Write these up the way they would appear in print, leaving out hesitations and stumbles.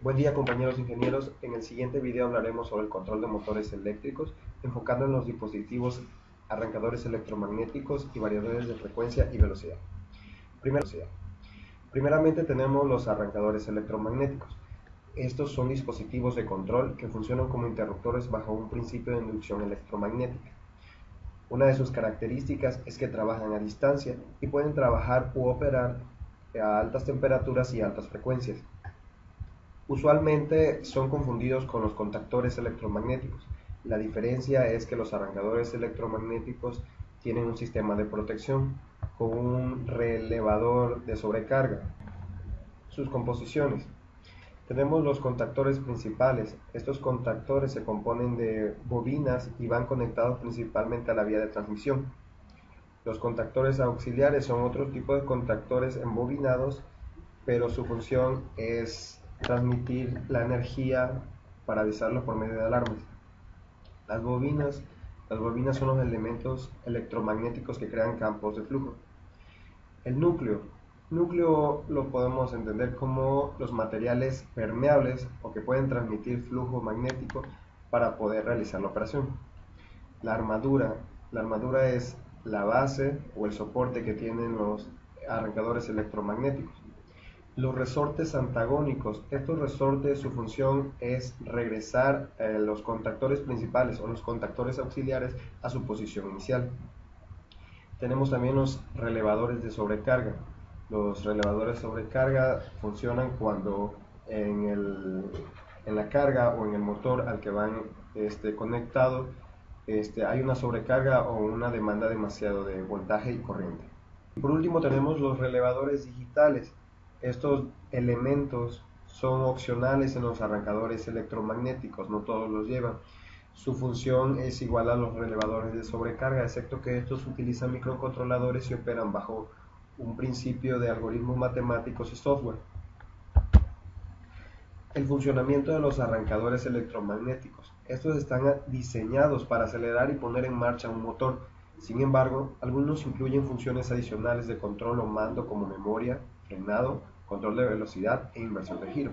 Buen día compañeros ingenieros, en el siguiente video hablaremos sobre el control de motores eléctricos, enfocando en los dispositivos arrancadores electromagnéticos y variadores de frecuencia y velocidad. Primeramente tenemos los arrancadores electromagnéticos. Estos son dispositivos de control que funcionan como interruptores bajo un principio de inducción electromagnética. Una de sus características es que trabajan a distancia y pueden trabajar u operar a altas temperaturas y altas frecuencias. Usualmente son confundidos con los contactores electromagnéticos. La diferencia es que los arrancadores electromagnéticos tienen un sistema de protección con un relevador de sobrecarga. Sus composiciones. Tenemos los contactores principales. Estos contactores se componen de bobinas y van conectados principalmente a la vía de transmisión. Los contactores auxiliares son otro tipo de contactores embobinados, pero su función es transmitir la energía para avisarlo por medio de alarmas. Las bobinas son los elementos electromagnéticos que crean campos de flujo. El núcleo lo podemos entender como los materiales permeables o que pueden transmitir flujo magnético para poder realizar la operación. La armadura es la base o el soporte que tienen los arrancadores electromagnéticos. Los resortes antagónicos. Estos resortes, su función es regresar los contactores principales o los contactores auxiliares a su posición inicial. Tenemos también los relevadores de sobrecarga. Los relevadores de sobrecarga funcionan cuando en la carga o en el motor al que van conectados hay una sobrecarga o una demanda demasiado de voltaje y corriente. Por último tenemos los relevadores digitales. Estos elementos son opcionales en los arrancadores electromagnéticos, no todos los llevan. Su función es igual a los relevadores de sobrecarga, excepto que estos utilizan microcontroladores y operan bajo un principio de algoritmos matemáticos y software. El funcionamiento de los arrancadores electromagnéticos. Estos están diseñados para acelerar y poner en marcha un motor. Sin embargo, algunos incluyen funciones adicionales de control o mando como memoria, frenado, control de velocidad e inversión de giro.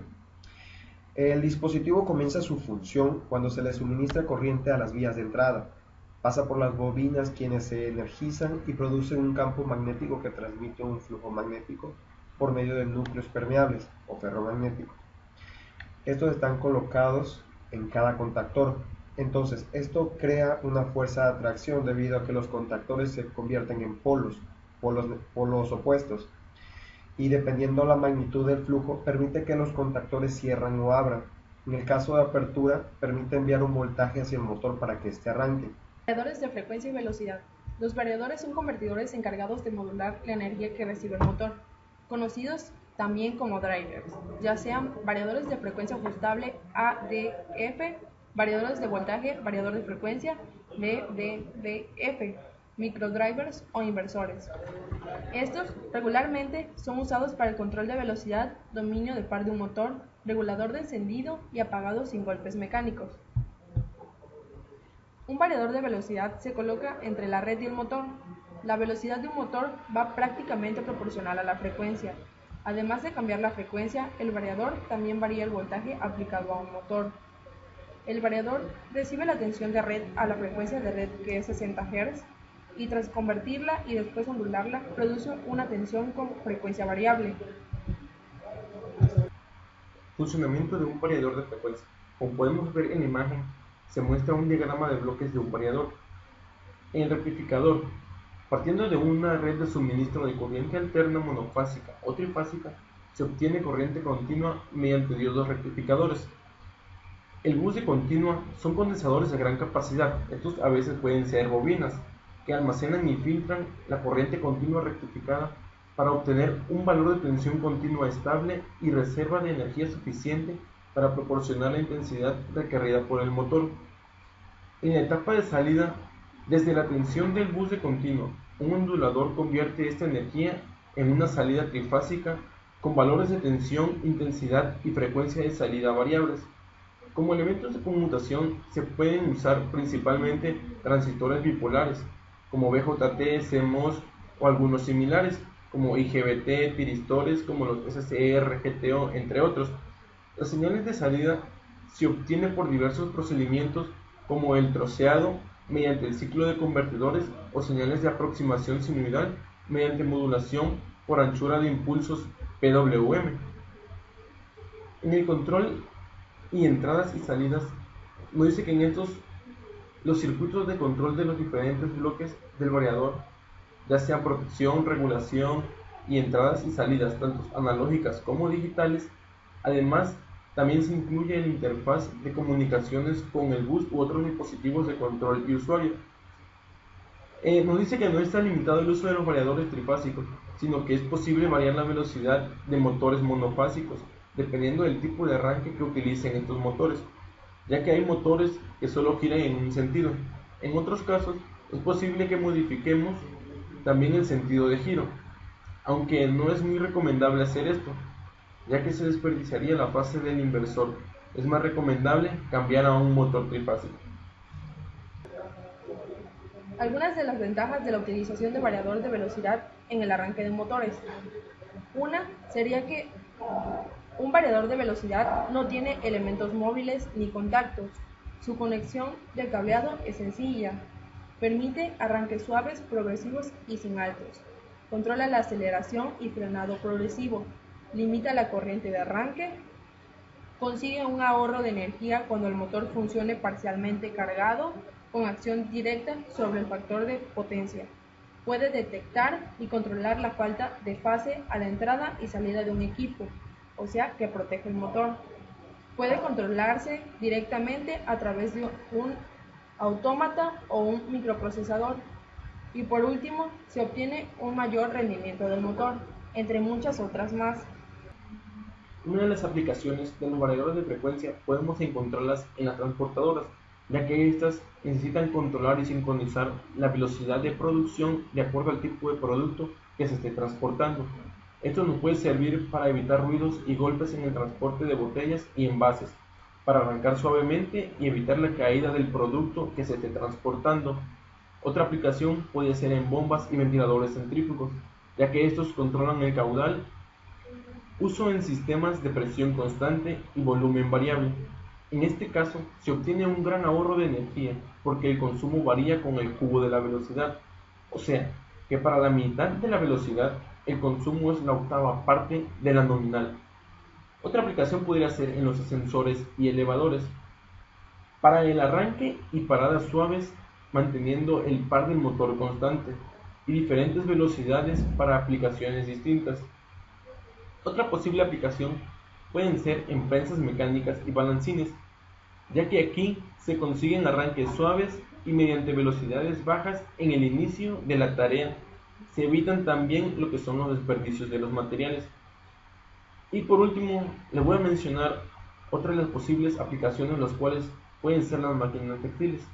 El dispositivo comienza su función cuando se le suministra corriente a las vías de entrada. Pasa por las bobinas, quienes se energizan y producen un campo magnético que transmite un flujo magnético por medio de núcleos permeables o ferromagnéticos. Estos están colocados en cada contactor. Entonces, esto crea una fuerza de atracción debido a que los contactores se convierten en polos opuestos. Y dependiendo la magnitud del flujo, permite que los contactores cierran o abran. En el caso de apertura, permite enviar un voltaje hacia el motor para que éste arranque. Variadores de frecuencia y velocidad. Los variadores son convertidores encargados de modular la energía que recibe el motor, conocidos también como drivers, ya sean variadores de frecuencia ajustable ADF, variadores de voltaje, variador de frecuencia VDF, microdrivers o inversores. Estos regularmente son usados para el control de velocidad, dominio de par de un motor, regulador de encendido y apagado sin golpes mecánicos. Un variador de velocidad se coloca entre la red y el motor. La velocidad de un motor va prácticamente proporcional a la frecuencia. Además de cambiar la frecuencia, el variador también varía el voltaje aplicado a un motor. El variador recibe la tensión de red a la frecuencia de red, que es 60 Hz, y tras convertirla y después ondularla, produce una tensión con frecuencia variable. Funcionamiento de un variador de frecuencia. Como podemos ver en la imagen, se muestra un diagrama de bloques de un variador. En el rectificador, partiendo de una red de suministro de corriente alterna monofásica o trifásica, se obtiene corriente continua mediante diodos rectificadores. El bus de continua son condensadores de gran capacidad. Estos a veces pueden ser bobinas, que almacenan y filtran la corriente continua rectificada para obtener un valor de tensión continua estable y reserva de energía suficiente para proporcionar la intensidad requerida por el motor. En la etapa de salida, desde la tensión del bus de continuo, un ondulador convierte esta energía en una salida trifásica con valores de tensión, intensidad y frecuencia de salida variables. Como elementos de conmutación se pueden usar principalmente transistores bipolares, como BJT, CMOS o algunos similares, como IGBT, piristores como los SCR, GTO, entre otros. Las señales de salida se obtienen por diversos procedimientos como el troceado mediante el ciclo de convertidores o señales de aproximación sinusoidal mediante modulación por anchura de impulsos PWM. En el control y entradas y salidas, nos dice que en estos los circuitos de control de los diferentes bloques del variador, ya sean protección, regulación y entradas y salidas, tanto analógicas como digitales. Además, también se incluye la interfaz de comunicaciones con el bus u otros dispositivos de control y usuario. Nos dice que no está limitado el uso de los variadores trifásicos, sino que es posible variar la velocidad de motores monofásicos, dependiendo del tipo de arranque que utilicen estos motores, ya que hay motores que solo giran en un sentido. En otros casos, es posible que modifiquemos también el sentido de giro, aunque no es muy recomendable hacer esto, ya que se desperdiciaría la fase del inversor. Es más recomendable cambiar a un motor trifásico. Algunas de las ventajas de la utilización de variador de velocidad en el arranque de motores. Una sería que un variador de velocidad no tiene elementos móviles ni contactos. Su conexión de cableado es sencilla. Permite arranques suaves, progresivos y sin altos. Controla la aceleración y frenado progresivo. Limita la corriente de arranque. Consigue un ahorro de energía cuando el motor funcione parcialmente cargado, con acción directa sobre el factor de potencia. Puede detectar y controlar la falta de fase a la entrada y salida de un equipo, o sea que protege el motor. Puede controlarse directamente a través de un autómata o un microprocesador. Y por último, se obtiene un mayor rendimiento del motor, entre muchas otras más. Una de las aplicaciones de los variadores de frecuencia podemos encontrarlas en las transportadoras, ya que éstas necesitan controlar y sincronizar la velocidad de producción de acuerdo al tipo de producto que se esté transportando. Esto nos puede servir para evitar ruidos y golpes en el transporte de botellas y envases, para arrancar suavemente y evitar la caída del producto que se esté transportando. Otra aplicación puede ser en bombas y ventiladores centrífugos, ya que estos controlan el caudal. Uso en sistemas de presión constante y volumen variable. En este caso, se obtiene un gran ahorro de energía, porque el consumo varía con el cubo de la velocidad. O sea, que para la mitad de la velocidad, el consumo es la octava parte de la nominal. Otra aplicación podría ser en los ascensores y elevadores, para el arranque y paradas suaves, manteniendo el par del motor constante, y diferentes velocidades para aplicaciones distintas. Otra posible aplicación pueden ser en prensas mecánicas y balancines, ya que aquí se consiguen arranques suaves y mediante velocidades bajas en el inicio de la tarea. Se evitan también lo que son los desperdicios de los materiales. Y por último, les voy a mencionar otra de las posibles aplicaciones, las cuales pueden ser las máquinas textiles.